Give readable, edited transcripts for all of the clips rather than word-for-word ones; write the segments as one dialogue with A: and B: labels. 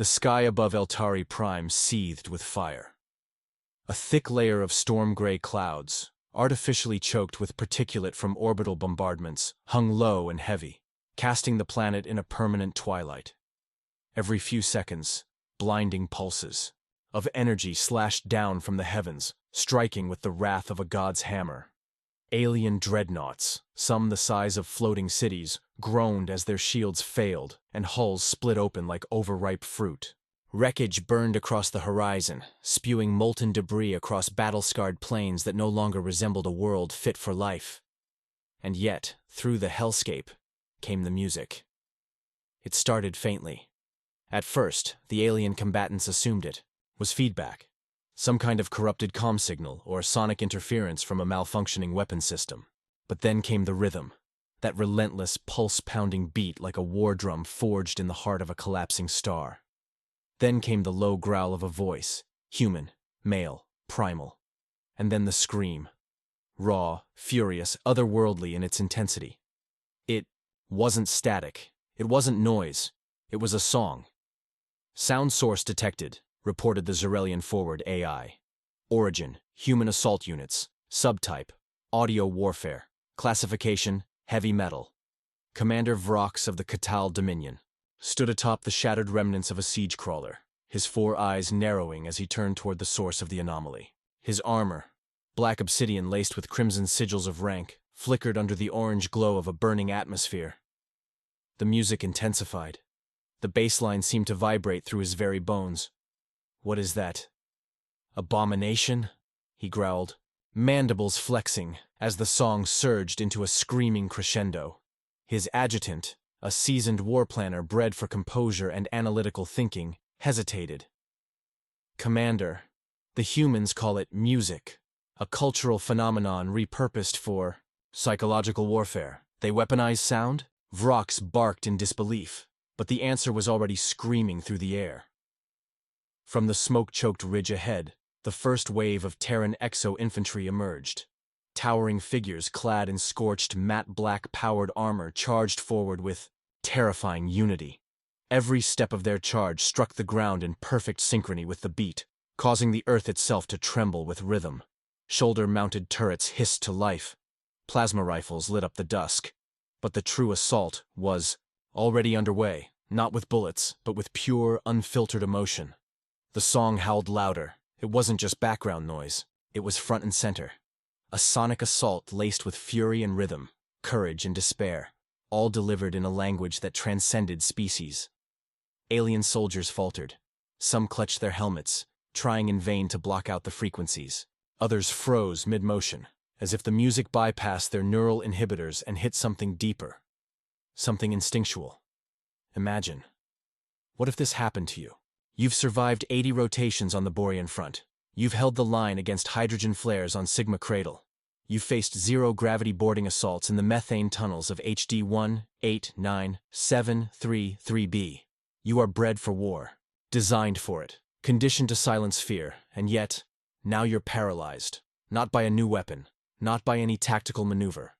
A: The sky above Eltari Prime seethed with fire. A thick layer of storm-gray clouds, artificially choked with particulate from orbital bombardments, hung low and heavy, casting the planet in a permanent twilight. Every few seconds, blinding pulses of energy slashed down from the heavens, striking with the wrath of a god's hammer. Alien dreadnoughts, some the size of floating cities, groaned as their shields failed and hulls split open like overripe fruit. Wreckage burned across the horizon, spewing molten debris across battle-scarred plains that no longer resembled a world fit for life. And yet, through the hellscape, came the music. It started faintly. At first, the alien combatants assumed it was feedback, some kind of corrupted comm signal or sonic interference from a malfunctioning weapon system. But then came the rhythm, that relentless, pulse-pounding beat like a war drum forged in the heart of a collapsing star. Then came the low growl of a voice, human, male, primal. And then the scream, raw, furious, otherworldly in its intensity. It wasn't static. It wasn't noise. It was a song. Sound source detected, reported the Zarelian Forward AI. Origin, human assault units. Subtype, audio warfare. Classification, heavy metal. Commander Vrox of the Catal Dominion stood atop the shattered remnants of a siege crawler, his 4 eyes narrowing as he turned toward the source of the anomaly. His armor, black obsidian laced with crimson sigils of rank, flickered under the orange glow of a burning atmosphere. The music intensified. The bass line seemed to vibrate through his very bones. "What is that? Abomination?" he growled, mandibles flexing as the song surged into a screaming crescendo. His adjutant, a seasoned war planner bred for composure and analytical thinking, hesitated. "Commander, the humans call it music, a cultural phenomenon repurposed for psychological warfare. They weaponize sound?" Vrox barked in disbelief, but the answer was already screaming through the air. From the smoke-choked ridge ahead, the first wave of Terran exo-infantry emerged. Towering figures clad in scorched, matte-black powered armor charged forward with terrifying unity. Every step of their charge struck the ground in perfect synchrony with the beat, causing the earth itself to tremble with rhythm. Shoulder-mounted turrets hissed to life. Plasma rifles lit up the dusk. But the true assault was already underway, not with bullets, but with pure, unfiltered emotion. The song howled louder. It wasn't just background noise. It was front and center. A sonic assault laced with fury and rhythm, courage and despair, all delivered in a language that transcended species. Alien soldiers faltered. Some clutched their helmets, trying in vain to block out the frequencies. Others froze mid-motion, as if the music bypassed their neural inhibitors and hit something deeper, something instinctual. Imagine. What if this happened to you? You've survived 80 rotations on the Borean front. You've held the line against hydrogen flares on Sigma Cradle. You've faced zero-gravity boarding assaults in the methane tunnels of HD 1897333B. You are bred for war, designed for it, conditioned to silence fear, and yet, now you're paralyzed, not by a new weapon, not by any tactical maneuver,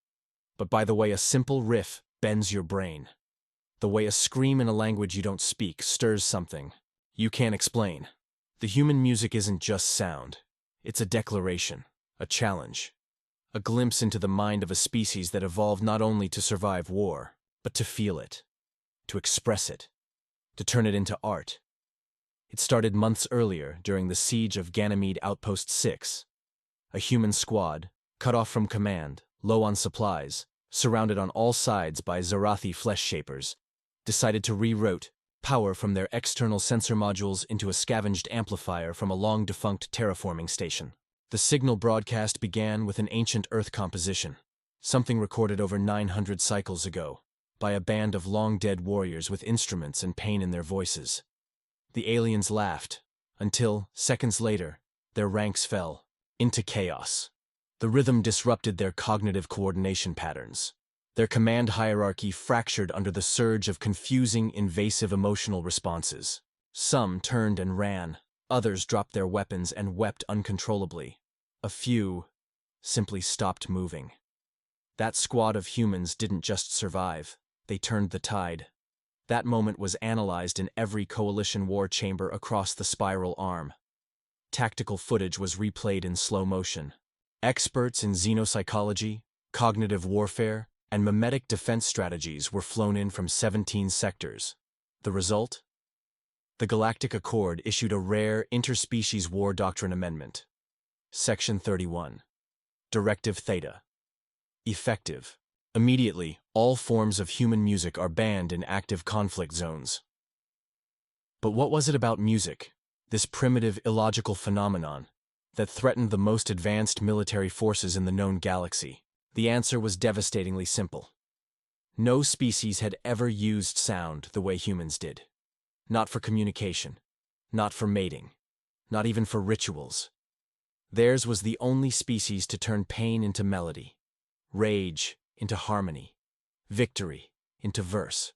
A: but by the way a simple riff bends your brain. The way a scream in a language you don't speak stirs something you can't explain. The human music isn't just sound. It's a declaration, a challenge, a glimpse into the mind of a species that evolved not only to survive war, but to feel it, to express it, to turn it into art. It started months earlier during the siege of Ganymede Outpost 6. A human squad, cut off from command, low on supplies, surrounded on all sides by Zarathi flesh shapers, decided to reroute power from their external sensor modules into a scavenged amplifier from a long-defunct terraforming station. The signal broadcast began with an ancient Earth composition, something recorded over 900 cycles ago, by a band of long-dead warriors with instruments and pain in their voices. The aliens laughed, until, seconds later, their ranks fell into chaos. The rhythm disrupted their cognitive coordination patterns. Their command hierarchy fractured under the surge of confusing, invasive emotional responses. Some turned and ran. Others dropped their weapons and wept uncontrollably. A few simply stopped moving. That squad of humans didn't just survive. They turned the tide. That moment was analyzed in every coalition war chamber across the spiral arm. Tactical footage was replayed in slow motion. Experts in xenopsychology, cognitive warfare, and mimetic defense strategies were flown in from 17 sectors. The result? The Galactic Accord issued a rare interspecies war doctrine amendment. Section 31. Directive Theta. Effective. Immediately, all forms of human music are banned in active conflict zones. But what was it about music, this primitive illogical phenomenon, that threatened the most advanced military forces in the known galaxy? The answer was devastatingly simple. No species had ever used sound the way humans did. Not for communication, not for mating, not even for rituals. Theirs was the only species to turn pain into melody, rage into harmony, victory into verse.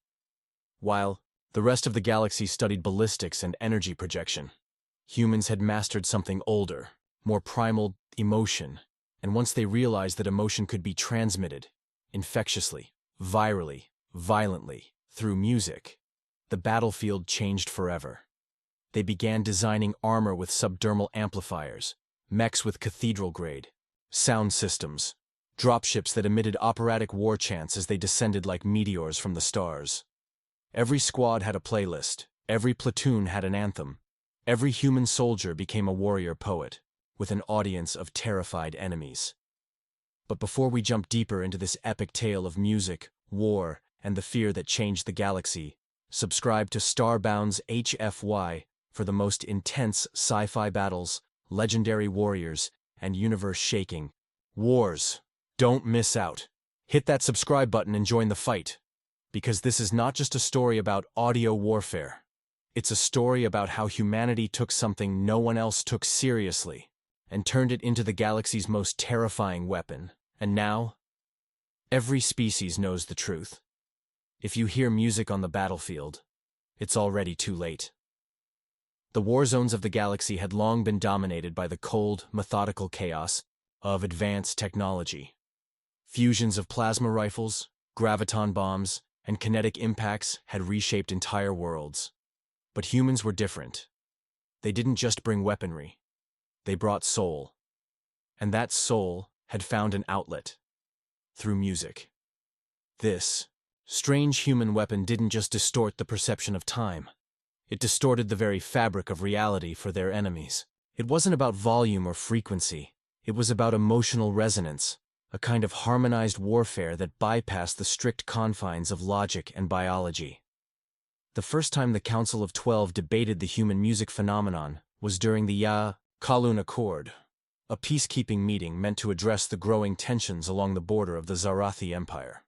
A: While the rest of the galaxy studied ballistics and energy projection, humans had mastered something older, more primal: emotion. And once they realized that emotion could be transmitted, infectiously, virally, violently, through music, the battlefield changed forever. They began designing armor with subdermal amplifiers, mechs with cathedral-grade sound systems, dropships that emitted operatic war chants as they descended like meteors from the stars. Every squad had a playlist, every platoon had an anthem, every human soldier became a warrior poet, with an audience of terrified enemies. But before we jump deeper into this epic tale of music, war, and the fear that changed the galaxy, subscribe to StarBound's HFY for the most intense sci-fi battles, legendary warriors, and universe-shaking wars. Don't miss out. Hit that subscribe button and join the fight. Because this is not just a story about audio warfare. It's a story about how humanity took something no one else took seriously and turned it into the galaxy's most terrifying weapon. And now, every species knows the truth. If you hear music on the battlefield, it's already too late. The war zones of the galaxy had long been dominated by the cold, methodical chaos of advanced technology. Fusions of plasma rifles, graviton bombs, and kinetic impacts had reshaped entire worlds. But humans were different. They didn't just bring weaponry. They brought soul. And that soul had found an outlet. Through music. This strange human weapon didn't just distort the perception of time. It distorted the very fabric of reality for their enemies. It wasn't about volume or frequency. It was about emotional resonance, a kind of harmonized warfare that bypassed the strict confines of logic and biology. The first time the Council of 12 debated the human music phenomenon was during the Kowloon Accord, a peacekeeping meeting meant to address the growing tensions along the border of the Zarathi Empire.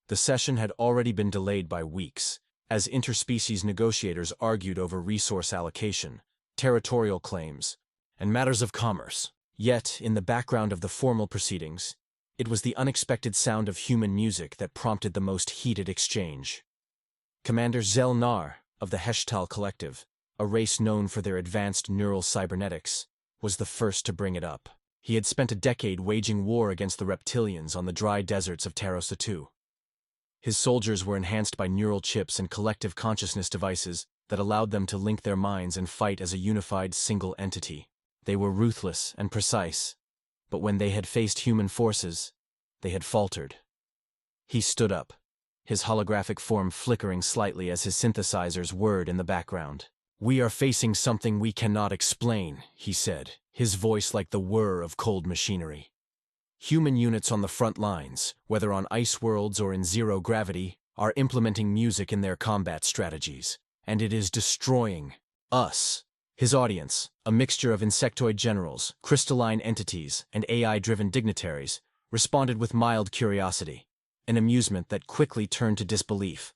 A: The session had already been delayed by weeks, as interspecies negotiators argued over resource allocation, territorial claims, and matters of commerce. Yet, in the background of the formal proceedings, it was the unexpected sound of human music that prompted the most heated exchange. Commander Zelnar of the Heshtal Collective, a race known for their advanced neural cybernetics, was the first to bring it up. He had spent a decade waging war against the reptilians on the dry deserts of Taros II. His soldiers were enhanced by neural chips and collective consciousness devices that allowed them to link their minds and fight as a unified single entity. They were ruthless and precise, but when they had faced human forces, they had faltered. He stood up, his holographic form flickering slightly as his synthesizers whirred in the background. "We are facing something we cannot explain," he said, his voice like the whir of cold machinery. "Human units on the front lines, whether on ice worlds or in zero gravity, are implementing music in their combat strategies, and it is destroying us." His audience, a mixture of insectoid generals, crystalline entities, and AI-driven dignitaries, responded with mild curiosity, an amusement that quickly turned to disbelief.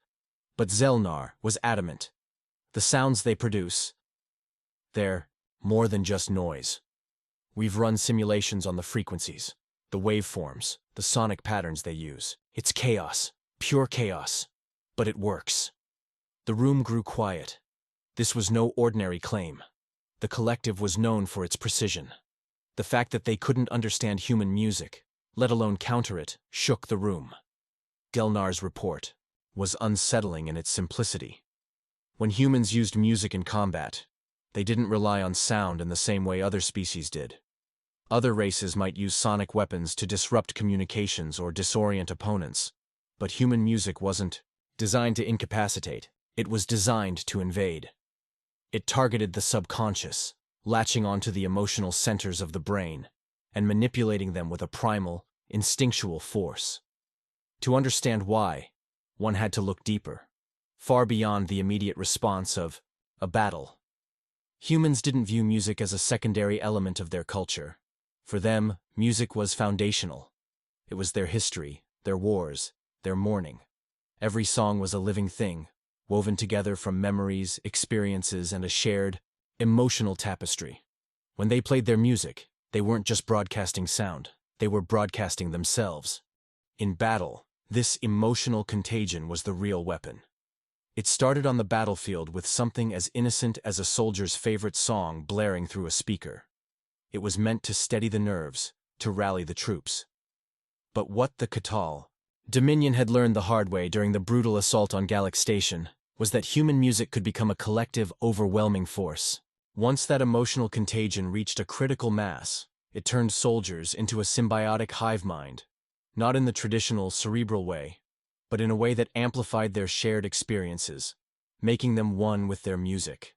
A: But Zelnar was adamant. The sounds they produce, they're more than just noise. We've run simulations on the frequencies, the waveforms, the sonic patterns they use. It's chaos, pure chaos, but it works. The room grew quiet. This was no ordinary claim. The collective was known for its precision. The fact that they couldn't understand human music, let alone counter it, shook the room. Gelnar's report. was unsettling in its simplicity. When humans used music in combat, they didn't rely on sound in the same way other species did. Other races might use sonic weapons to disrupt communications or disorient opponents, but human music wasn't designed to incapacitate. It was designed to invade. It targeted the subconscious, latching onto the emotional centers of the brain and manipulating them with a primal, instinctual force. To understand why, one had to look deeper, far beyond the immediate response of a battle. Humans didn't view music as a secondary element of their culture. For them, music was foundational. It was their history, their wars, their mourning. Every song was a living thing, woven together from memories, experiences, and a shared, emotional tapestry. When they played their music, they weren't just broadcasting sound, they were broadcasting themselves. In battle, this emotional contagion was the real weapon. It started on the battlefield with something as innocent as a soldier's favorite song blaring through a speaker. It was meant to steady the nerves, to rally the troops. But what the Catal Dominion had learned the hard way during the brutal assault on Galactic Station was that human music could become a collective, overwhelming force. Once that emotional contagion reached a critical mass, it turned soldiers into a symbiotic hive mind, not in the traditional cerebral way, but in a way that amplified their shared experiences, making them one with their music.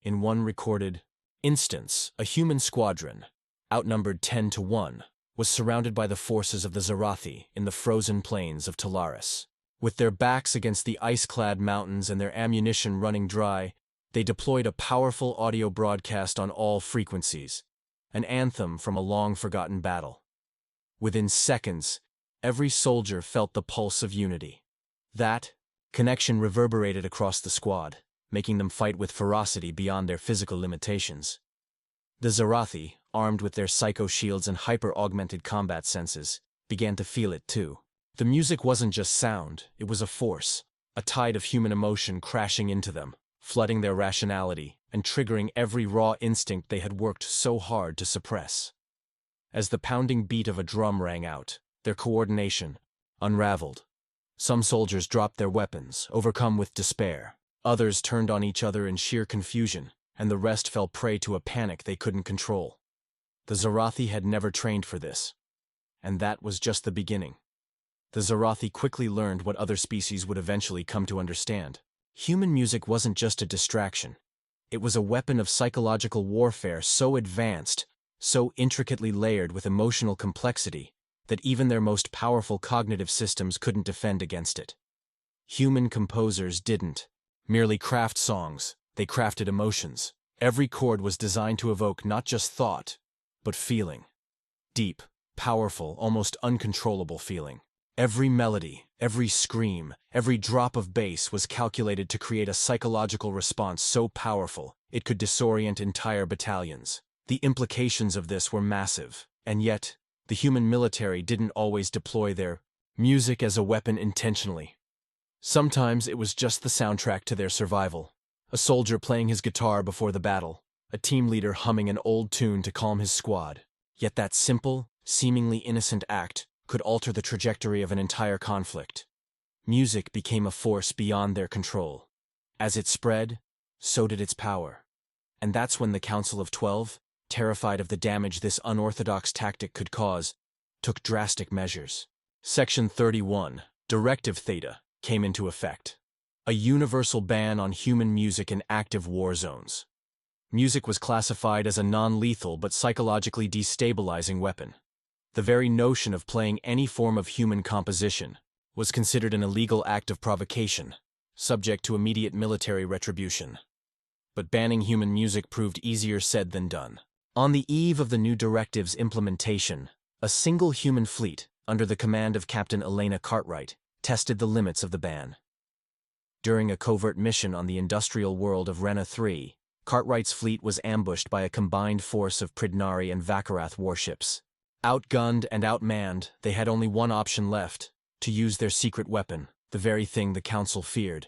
A: In one recorded instance, a human squadron, outnumbered 10-1, was surrounded by the forces of the Zarathi in the frozen plains of Talaris. With their backs against the ice-clad mountains and their ammunition running dry, they deployed a powerful audio broadcast on all frequencies, an anthem from a long-forgotten battle. Within seconds, every soldier felt the pulse of unity. That connection reverberated across the squad, making them fight with ferocity beyond their physical limitations. The Zarathi, armed with their psycho shields and hyper-augmented combat senses, began to feel it too. The music wasn't just sound, it was a force, a tide of human emotion crashing into them, flooding their rationality and triggering every raw instinct they had worked so hard to suppress. As the pounding beat of a drum rang out, their coordination unraveled. Some soldiers dropped their weapons, overcome with despair. Others turned on each other in sheer confusion, and the rest fell prey to a panic they couldn't control. The Zarathi had never trained for this, and that was just the beginning. The Zarathi quickly learned what other species would eventually come to understand. Human music wasn't just a distraction. It was a weapon of psychological warfare so advanced, so intricately layered with emotional complexity, that even their most powerful cognitive systems couldn't defend against it. Human composers didn't merely craft songs, they crafted emotions. Every chord was designed to evoke not just thought, but feeling. Deep, powerful, almost uncontrollable feeling. Every melody, every scream, every drop of bass was calculated to create a psychological response so powerful it could disorient entire battalions. The implications of this were massive, and yet, the human military didn't always deploy their music as a weapon intentionally. Sometimes it was just the soundtrack to their survival. A soldier playing his guitar before the battle, a team leader humming an old tune to calm his squad. Yet that simple, seemingly innocent act could alter the trajectory of an entire conflict. Music became a force beyond their control. As it spread, so did its power. And that's when the Council of 12, terrified of the damage this unorthodox tactic could cause, took drastic measures. Section 31, Directive Theta, came into effect. A universal ban on human music in active war zones. Music was classified as a non-lethal but psychologically destabilizing weapon. The very notion of playing any form of human composition was considered an illegal act of provocation, subject to immediate military retribution. But banning human music proved easier said than done. On the eve of the new directive's implementation, a single human fleet, under the command of Captain Elena Cartwright, tested the limits of the ban. During a covert mission on the industrial world of Rena 3, Cartwright's fleet was ambushed by a combined force of Pridnari and Vakarath warships. Outgunned and outmanned, they had only one option left: to use their secret weapon, the very thing the Council feared.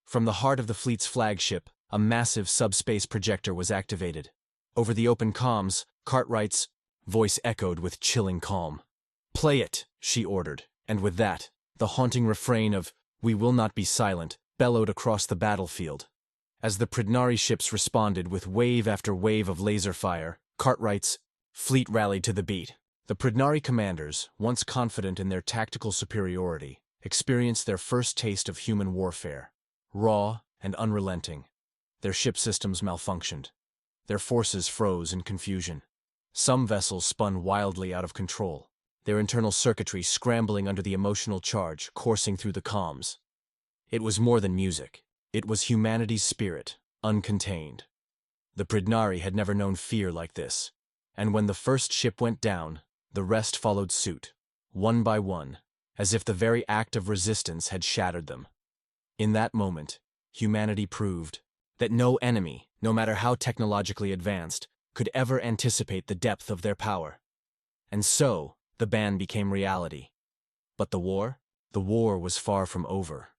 A: From the heart of the fleet's flagship, a massive subspace projector was activated. Over the open comms, Cartwright's voice echoed with chilling calm. "Play it," she ordered, and with that, the haunting refrain of "We will not be silent," bellowed across the battlefield. As the Pridnari ships responded with wave after wave of laser fire, Cartwright's fleet rallied to the beat. The Pridnari commanders, once confident in their tactical superiority, experienced their first taste of human warfare. Raw and unrelenting, their ship systems malfunctioned. Their forces froze in confusion. Some vessels spun wildly out of control, their internal circuitry scrambling under the emotional charge coursing through the comms. It was more than music. It was humanity's spirit, uncontained. The Pridnari had never known fear like this, and when the first ship went down, the rest followed suit, one by one, as if the very act of resistance had shattered them. In that moment, humanity proved that no enemy, no matter how technologically advanced, could ever anticipate the depth of their power. And so, the ban became reality. But the war? The war was far from over.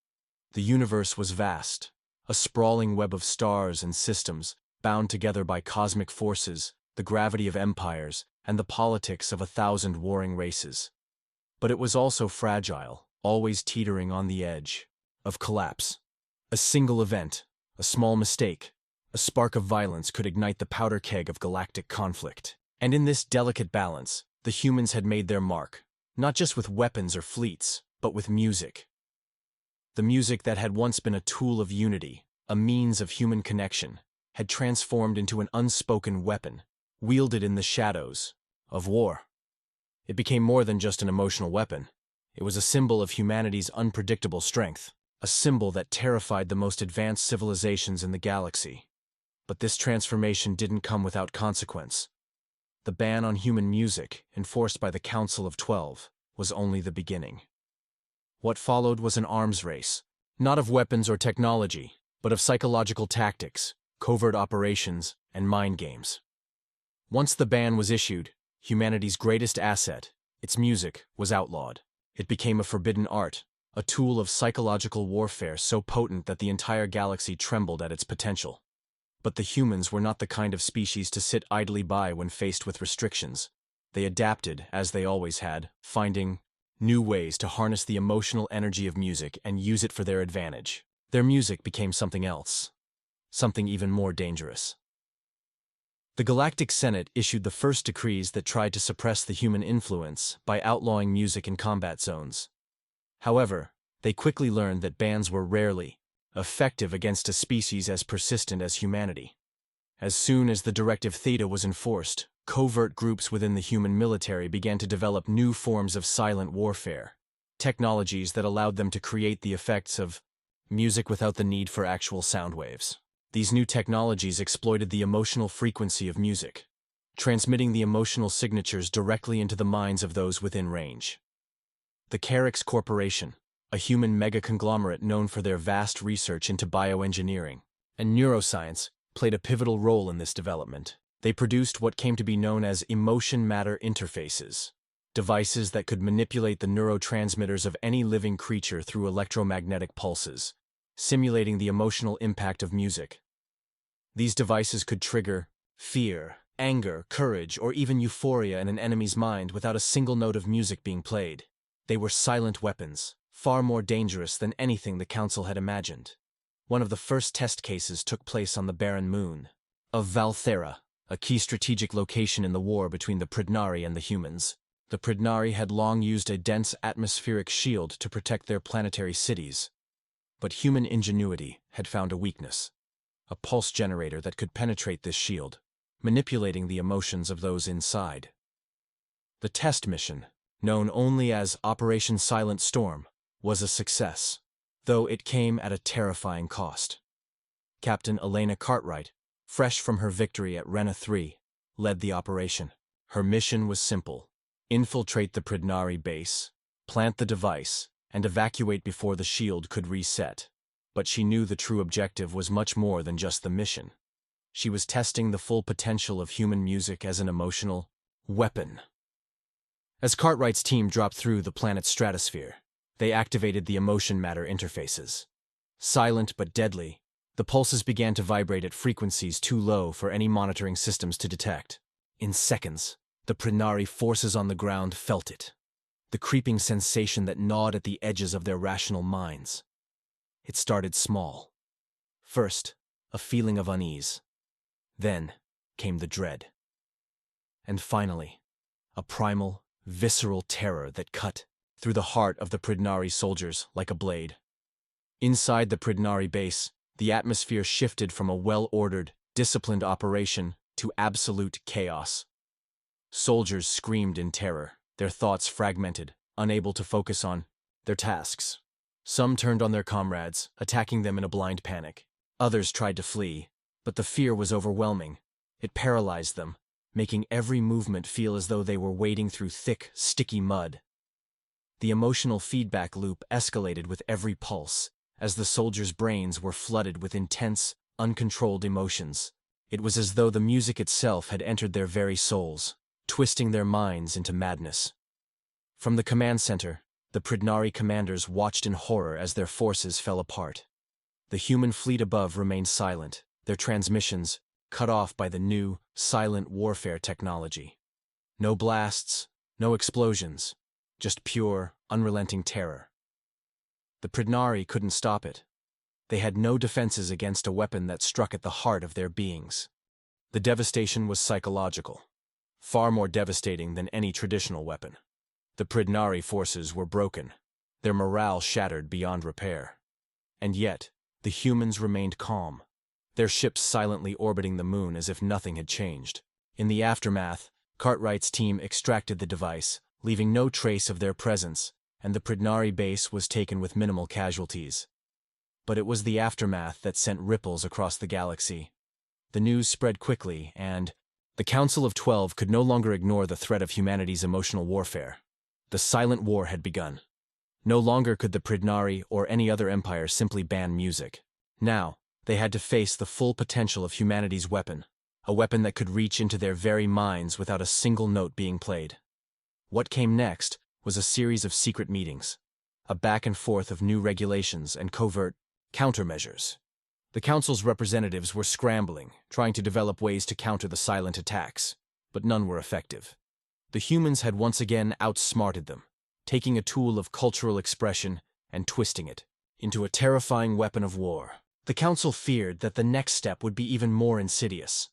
A: The universe was vast, a sprawling web of stars and systems, bound together by cosmic forces, the gravity of empires, and the politics of 1,000 warring races. But it was also fragile, always teetering on the edge of collapse. A single event, a small mistake, a spark of violence could ignite the powder keg of galactic conflict. And in this delicate balance, the humans had made their mark, not just with weapons or fleets, but with music. The music that had once been a tool of unity, a means of human connection, had transformed into an unspoken weapon, wielded in the shadows of war. It became more than just an emotional weapon. It was a symbol of humanity's unpredictable strength, a symbol that terrified the most advanced civilizations in the galaxy. But this transformation didn't come without consequence. The ban on human music, enforced by the Council of 12, was only the beginning. What followed was an arms race, not of weapons or technology, but of psychological tactics, covert operations, and mind games. Once the ban was issued, humanity's greatest asset, its music, was outlawed. It became a forbidden art, a tool of psychological warfare so potent that the entire galaxy trembled at its potential. But the humans were not the kind of species to sit idly by when faced with restrictions. They adapted, as they always had, finding new ways to harness the emotional energy of music and use it for their advantage. Their music became something else, something even more dangerous. The Galactic Senate issued the first decrees that tried to suppress the human influence by outlawing music in combat zones. However, they quickly learned that bans were rarely effective against a species as persistent as humanity. As soon as the Directive Theta was enforced, covert groups within the human military began to develop new forms of silent warfare, technologies that allowed them to create the effects of music without the need for actual sound waves. These new technologies exploited the emotional frequency of music, transmitting the emotional signatures directly into the minds of those within range. The Carix Corporation, a human mega-conglomerate known for their vast research into bioengineering and neuroscience, played a pivotal role in this development. They produced what came to be known as emotion-matter interfaces, devices that could manipulate the neurotransmitters of any living creature through electromagnetic pulses, simulating the emotional impact of music. These devices could trigger fear, anger, courage, or even euphoria in an enemy's mind without a single note of music being played. They were silent weapons, far more dangerous than anything the Council had imagined. One of the first test cases took place on the barren moon of Valthera, a key strategic location in the war between the Pridnari and the humans. The Pridnari had long used a dense atmospheric shield to protect their planetary cities. But human ingenuity had found a weakness, a pulse generator that could penetrate this shield, manipulating the emotions of those inside. The test mission, known only as Operation Silent Storm, was a success, though it came at a terrifying cost. Captain Elena Cartwright, fresh from her victory at Rena 3, led the operation. Her mission was simple: infiltrate the Pridnari base, plant the device, and evacuate before the shield could reset. But she knew the true objective was much more than just the mission. She was testing the full potential of human music as an emotional weapon. As Cartwright's team dropped through the planet's stratosphere, they activated the emotion-matter interfaces. Silent but deadly, the pulses began to vibrate at frequencies too low for any monitoring systems to detect. In seconds, the Pridnari forces on the ground felt it, the creeping sensation that gnawed at the edges of their rational minds. It started small. First, a feeling of unease. Then came the dread. And finally, a primal, visceral terror that cut through the heart of the Pridnari soldiers like a blade. Inside the Pridnari base, the atmosphere shifted from a well-ordered, disciplined operation to absolute chaos. Soldiers screamed in terror, their thoughts fragmented, unable to focus on their tasks. Some turned on their comrades, attacking them in a blind panic. Others tried to flee, but the fear was overwhelming. It paralyzed them, making every movement feel as though they were wading through thick, sticky mud. The emotional feedback loop escalated with every pulse, as the soldiers' brains were flooded with intense, uncontrolled emotions. It was as though the music itself had entered their very souls, twisting their minds into madness. From the command center, the Pridnari commanders watched in horror as their forces fell apart. The human fleet above remained silent, their transmissions cut off by the new, silent warfare technology. No blasts, no explosions, just pure, unrelenting terror. The Pridnari couldn't stop it. They had no defenses against a weapon that struck at the heart of their beings. The devastation was psychological, far more devastating than any traditional weapon. The Pridnari forces were broken, their morale shattered beyond repair. And yet, the humans remained calm, their ships silently orbiting the moon as if nothing had changed. In the aftermath, Cartwright's team extracted the device, leaving no trace of their presence, and the Pridnari base was taken with minimal casualties. But it was the aftermath that sent ripples across the galaxy. The news spread quickly, and the Council of 12 could no longer ignore the threat of humanity's emotional warfare. The silent war had begun. No longer could the Pridnari or any other empire simply ban music. Now, they had to face the full potential of humanity's weapon, a weapon that could reach into their very minds without a single note being played. What came next was a series of secret meetings, a back and forth of new regulations and covert countermeasures. The Council's representatives were scrambling, trying to develop ways to counter the silent attacks, but none were effective. The humans had once again outsmarted them, taking a tool of cultural expression and twisting it into a terrifying weapon of war. The Council feared that the next step would be even more insidious.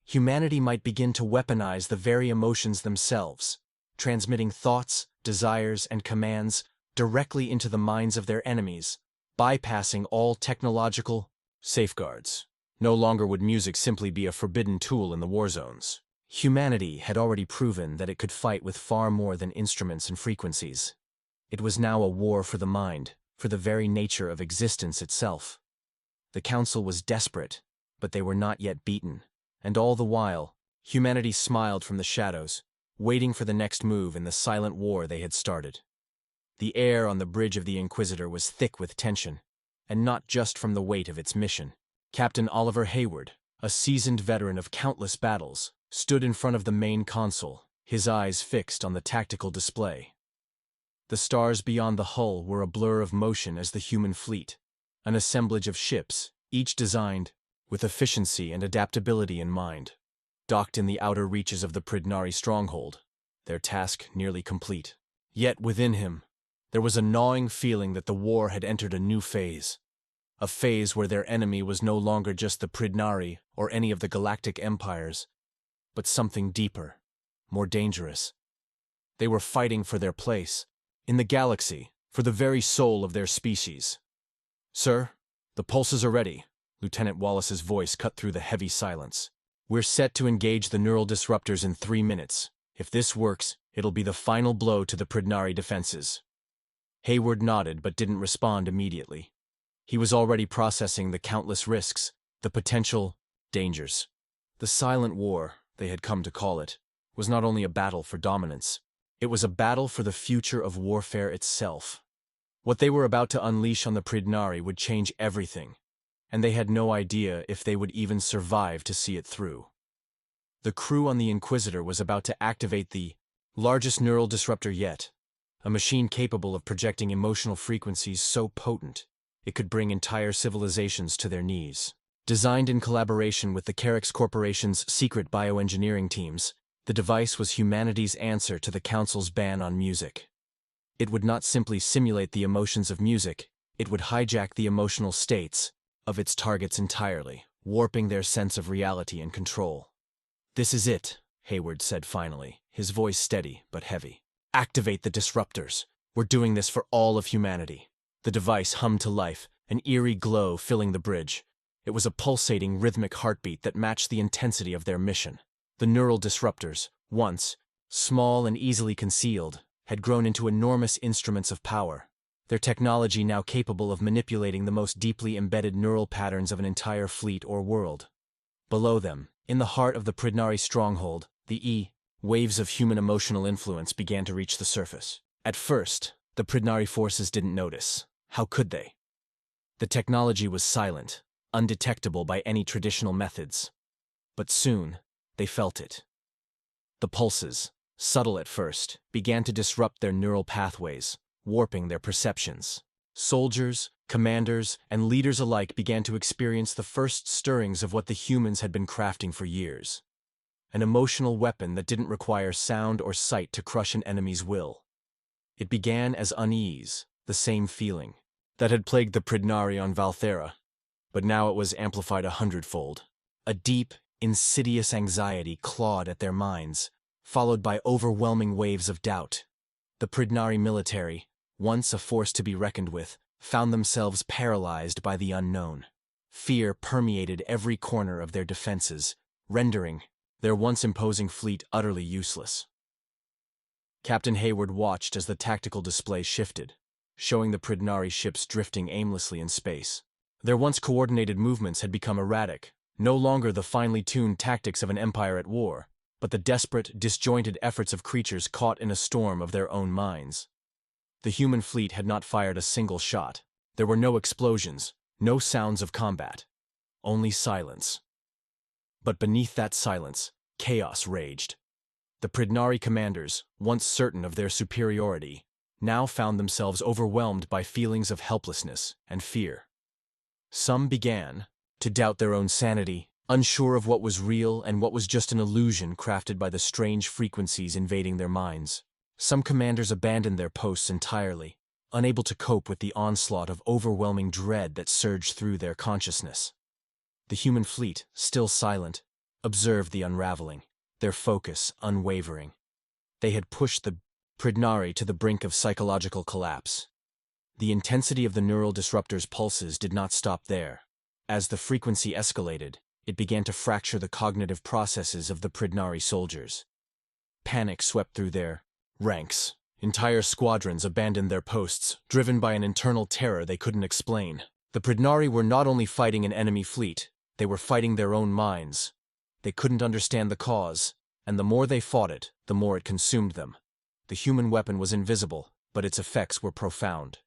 A: Humanity might begin to weaponize the very emotions themselves, transmitting thoughts, desires, and commands directly into the minds of their enemies, bypassing all technological safeguards. No longer would music simply be a forbidden tool in the Warzones. Humanity had already proven that it could fight with far more than instruments and frequencies. It was now a war for the mind, for the very nature of existence itself. The Council was desperate, but they were not yet beaten, and all the while, humanity smiled from the shadows, waiting for the next move in the silent war they had started. The air on the bridge of the Inquisitor was thick with tension, and not just from the weight of its mission. Captain Oliver Hayward, a seasoned veteran of countless battles, stood in front of the main console, his eyes fixed on the tactical display. The stars beyond the hull were a blur of motion as the human fleet, an assemblage of ships, each designed with efficiency and adaptability in mind, docked in the outer reaches of the Pridnari stronghold, their task nearly complete. Yet within him, there was a gnawing feeling that the war had entered a new phase, a phase where their enemy was no longer just the Pridnari or any of the galactic empires, but something deeper, more dangerous. They were fighting for their place in the galaxy, for the very soul of their species. "Sir, the pulses are ready," Lieutenant Wallace's voice cut through the heavy silence. "We're set to engage the neural disruptors in 3 minutes. If this works, it'll be the final blow to the Pridnari defenses." Hayward nodded but didn't respond immediately. He was already processing the countless risks, the potential dangers. The silent war, they had come to call it, was not only a battle for dominance. It was a battle for the future of warfare itself. What they were about to unleash on the Pridnari would change everything, and they had no idea if they would even survive to see it through. The crew on the Inquisitor was about to activate the largest neural disruptor yet, a machine capable of projecting emotional frequencies so potent it could bring entire civilizations to their knees. Designed in collaboration with the Carex Corporation's secret bioengineering teams, the device was humanity's answer to the Council's ban on music. It would not simply simulate the emotions of music, It would hijack the emotional states of its targets entirely, warping their sense of reality and control. "This is it," Hayward said finally, his voice steady but heavy. "Activate the disruptors. We're doing this for all of humanity." The device hummed to life, an eerie glow filling the bridge. It was a pulsating, rhythmic heartbeat that matched the intensity of their mission. The neural disruptors, once small and easily concealed, had grown into enormous instruments of power, their technology now capable of manipulating the most deeply embedded neural patterns of an entire fleet or world. Below them, in the heart of the Pridnari stronghold, waves of human emotional influence began to reach the surface. At first, the Pridnari forces didn't notice. How could they? The technology was silent, undetectable by any traditional methods. But soon, they felt it. The pulses, subtle at first, began to disrupt their neural pathways, warping their perceptions. Soldiers, commanders, and leaders alike began to experience the first stirrings of what the humans had been crafting for years. An emotional weapon that didn't require sound or sight to crush an enemy's will. It began as unease, the same feeling that had plagued the Pridnari on Valthera, but now it was amplified 100-fold. A deep, insidious anxiety clawed at their minds, followed by overwhelming waves of doubt. The Pridnari military, once a force to be reckoned with, found themselves paralyzed by the unknown. Fear permeated every corner of their defenses, rendering their once imposing fleet utterly useless. Captain Hayward watched as the tactical display shifted, showing the Pridnari ships drifting aimlessly in space. Their once coordinated movements had become erratic, no longer the finely tuned tactics of an empire at war, but the desperate, disjointed efforts of creatures caught in a storm of their own minds. The human fleet had not fired a single shot. There were no explosions, no sounds of combat, only silence. But beneath that silence, chaos raged. The Pridnari commanders, once certain of their superiority, now found themselves overwhelmed by feelings of helplessness and fear. Some began to doubt their own sanity, unsure of what was real and what was just an illusion crafted by the strange frequencies invading their minds. Some commanders abandoned their posts entirely, unable to cope with the onslaught of overwhelming dread that surged through their consciousness. The human fleet, still silent, observed the unraveling, their focus unwavering. They had pushed the Pridnari to the brink of psychological collapse. The intensity of the neural disruptors' pulses did not stop there. As the frequency escalated, it began to fracture the cognitive processes of the Pridnari soldiers. Panic swept through their ranks. Entire squadrons abandoned their posts, driven by an internal terror they couldn't explain. The Pridnari were not only fighting an enemy fleet, they were fighting their own minds. They couldn't understand the cause, and the more they fought it, the more it consumed them. The human weapon was invisible, but its effects were profound.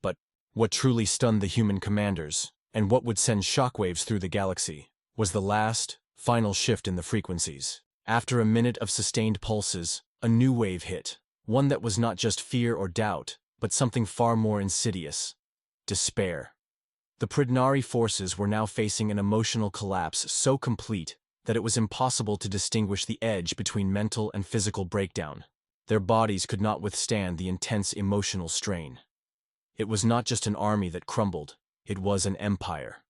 A: But what truly stunned the human commanders, and what would send shockwaves through the galaxy, was the last, final shift in the frequencies. After a minute of sustained pulses, a new wave hit, one that was not just fear or doubt, but something far more insidious: despair. The Pridnari forces were now facing an emotional collapse so complete that it was impossible to distinguish the edge between mental and physical breakdown. Their bodies could not withstand the intense emotional strain. It was not just an army that crumbled, it was an empire.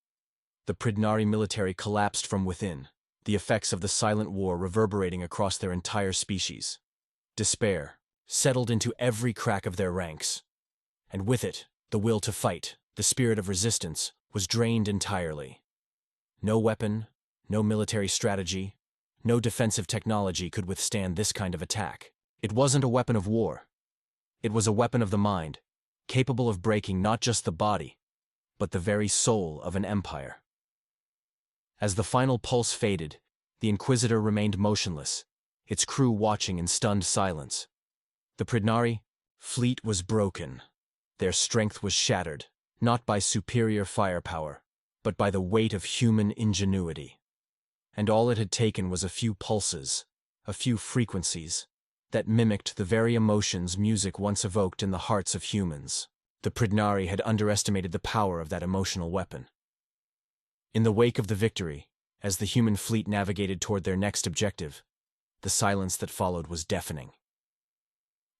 A: The Pridnari military collapsed from within, the effects of the silent war reverberating across their entire species. Despair settled into every crack of their ranks, and with it, the will to fight, the spirit of resistance, was drained entirely. No weapon, no military strategy, no defensive technology could withstand this kind of attack. It wasn't a weapon of war. It was a weapon of the mind, capable of breaking not just the body, but the very soul of an empire. As the final pulse faded, the Inquisitor remained motionless, its crew watching in stunned silence. The Pridnari fleet was broken. Their strength was shattered, not by superior firepower, but by the weight of human ingenuity. And all it had taken was a few pulses, a few frequencies, that mimicked the very emotions music once evoked in the hearts of humans. The Pridnari had underestimated the power of that emotional weapon. In the wake of the victory, as the human fleet navigated toward their next objective, the silence that followed was deafening.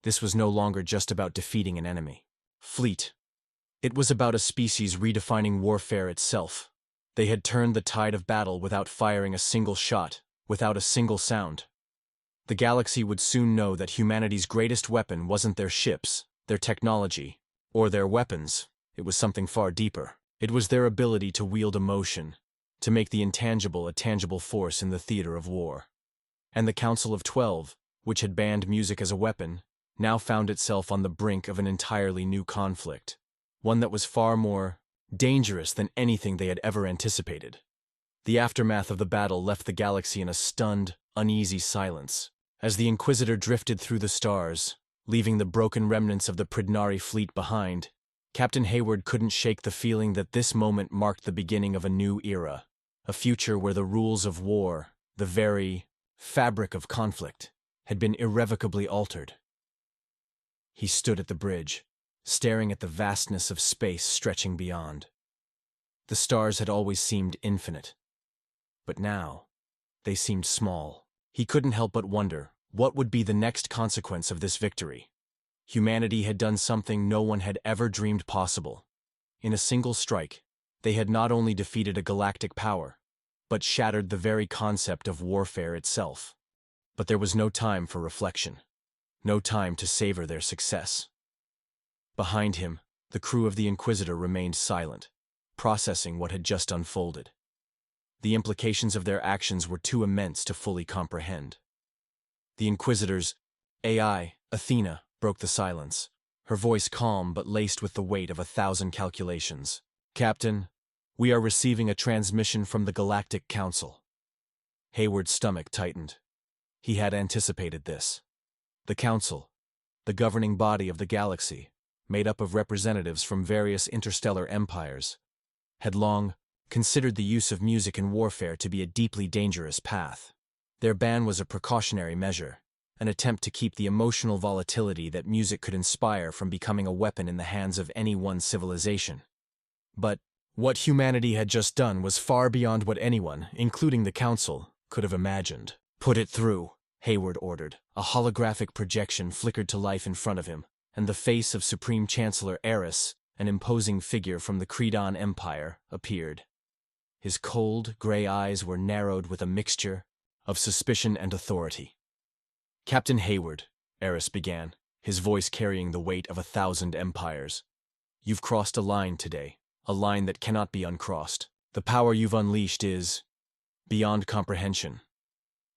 A: This was no longer just about defeating an enemy. Fleet It was about a species redefining warfare itself. They had turned the tide of battle without firing a single shot, without a single sound. The galaxy would soon know that humanity's greatest weapon wasn't their ships, their technology, or their weapons. It was something far deeper. It was their ability to wield emotion, to make the intangible a tangible force in the theater of war. And the Council of 12, which had banned music as a weapon, now found itself on the brink of an entirely new conflict, one that was far more dangerous than anything they had ever anticipated. The aftermath of the battle left the galaxy in a stunned, uneasy silence. As the Inquisitor drifted through the stars, leaving the broken remnants of the Pridnari fleet behind, Captain Hayward couldn't shake the feeling that this moment marked the beginning of a new era, a future where the rules of war, the very fabric of conflict, had been irrevocably altered. He stood at the bridge, staring at the vastness of space stretching beyond. The stars had always seemed infinite, but now they seemed small. He couldn't help but wonder, what would be the next consequence of this victory? Humanity had done something no one had ever dreamed possible. In a single strike, they had not only defeated a galactic power, but shattered the very concept of warfare itself. But there was no time for reflection, no time to savor their success. Behind him, the crew of the Inquisitor remained silent, processing what had just unfolded. The implications of their actions were too immense to fully comprehend. The Inquisitor's AI, Athena, broke the silence, her voice calm but laced with the weight of 1,000 calculations. "Captain, we are receiving a transmission from the Galactic Council." Hayward's stomach tightened. He had anticipated this. The Council, the governing body of the galaxy, made up of representatives from various interstellar empires, had long considered the use of music in warfare to be a deeply dangerous path. Their ban was a precautionary measure, an attempt to keep the emotional volatility that music could inspire from becoming a weapon in the hands of any one civilization. But what humanity had just done was far beyond what anyone, including the Council, could have imagined. "Put it through," Hayward ordered. A holographic projection flickered to life in front of him, and the face of Supreme Chancellor Eris, an imposing figure from the Credan Empire, appeared. His cold, gray eyes were narrowed with a mixture of suspicion and authority. "Captain Hayward," Eris began, his voice carrying the weight of 1,000 empires. "You've crossed a line today, a line that cannot be uncrossed. The power you've unleashed is beyond comprehension,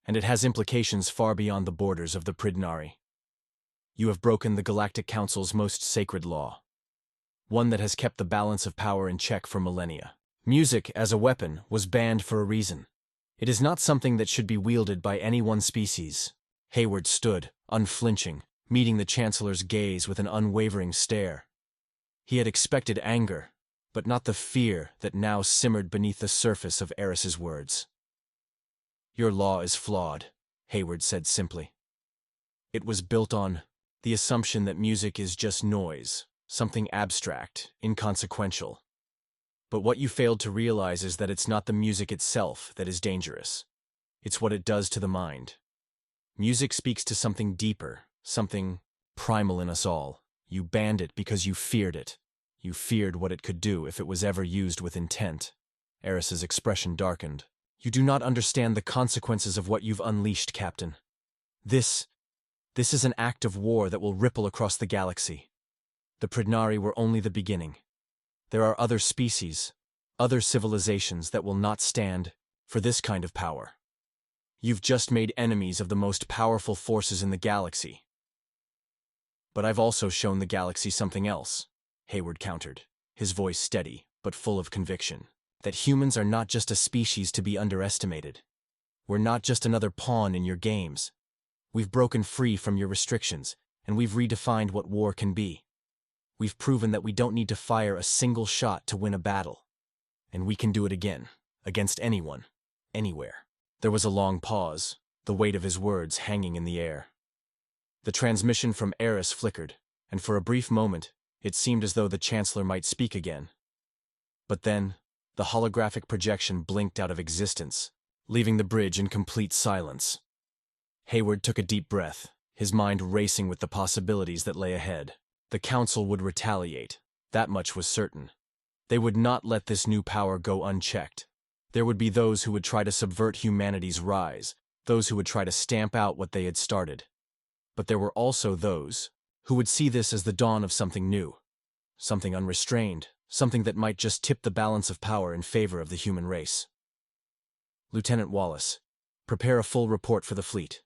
A: and it has implications far beyond the borders of the Pridnari. You have broken the Galactic Council's most sacred law, one that has kept the balance of power in check for millennia. Music, as a weapon, was banned for a reason. It is not something that should be wielded by any one species." Hayward stood, unflinching, meeting the Chancellor's gaze with an unwavering stare. He had expected anger, but not the fear that now simmered beneath the surface of Eris's words. "Your law is flawed," Hayward said simply. "It was built on the assumption that music is just noise, something abstract, inconsequential. But what you failed to realize is that it's not the music itself that is dangerous. It's what it does to the mind. Music speaks to something deeper, something primal in us all. You banned it because you feared it. You feared what it could do if it was ever used with intent." Eris's expression darkened. "You do not understand the consequences of what you've unleashed, Captain. This is an act of war that will ripple across the galaxy. The Pridnari were only the beginning. There are other species, other civilizations that will not stand for this kind of power. You've just made enemies of the most powerful forces in the galaxy." "But I've also shown the galaxy something else," Hayward countered, his voice steady but full of conviction. "That humans are not just a species to be underestimated. We're not just another pawn in your games. We've broken free from your restrictions, and we've redefined what war can be. We've proven that we don't need to fire a single shot to win a battle. And we can do it again, against anyone, anywhere." There was a long pause, the weight of his words hanging in the air. The transmission from Eris flickered, and for a brief moment, it seemed as though the Chancellor might speak again. But then, the holographic projection blinked out of existence, leaving the bridge in complete silence. Hayward took a deep breath, his mind racing with the possibilities that lay ahead. The Council would retaliate, That much was certain. They would not let this new power go unchecked. There would be those who would try to subvert humanity's rise, those who would try to stamp out what they had started. But there were also those who would see this as the dawn of something new, something unrestrained, something that might just tip the balance of power in favor of the human race. Lieutenant Wallace, prepare a full report for the fleet.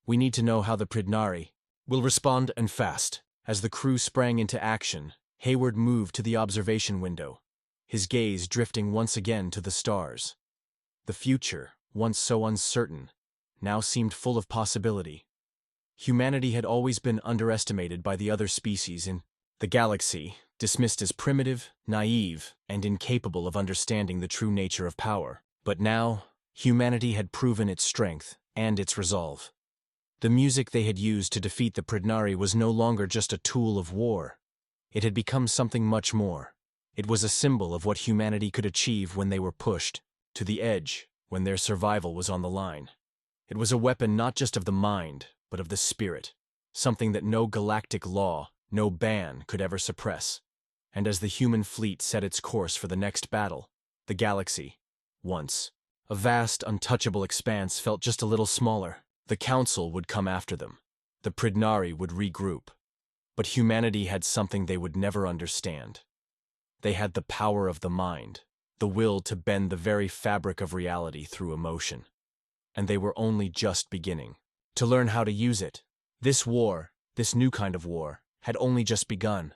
A: We need to know how the Pridnari will respond, and fast. As the crew sprang into action, Hayward moved to the observation window, his gaze drifting once again to the stars. The future, once so uncertain, now seemed full of possibility. Humanity had always been underestimated by the other species in the galaxy, dismissed as primitive, naive, and incapable of understanding the true nature of power. But now, humanity had proven its strength and its resolve. The music they had used to defeat the Pridnari was no longer just a tool of war. It had become something much more. It was a symbol of what humanity could achieve when they were pushed to the edge, when their survival was on the line. It was a weapon not just of the mind, but of the spirit, something that no galactic law, no ban could ever suppress. And as the human fleet set its course for the next battle, the galaxy, once a vast, untouchable expanse, felt just a little smaller. The Council would come after them. The Pridnari would regroup. But humanity had something they would never understand. They had the power of the mind, the will to bend the very fabric of reality through emotion. And they were only just beginning to learn how to use it. This war, this new kind of war, had only just begun.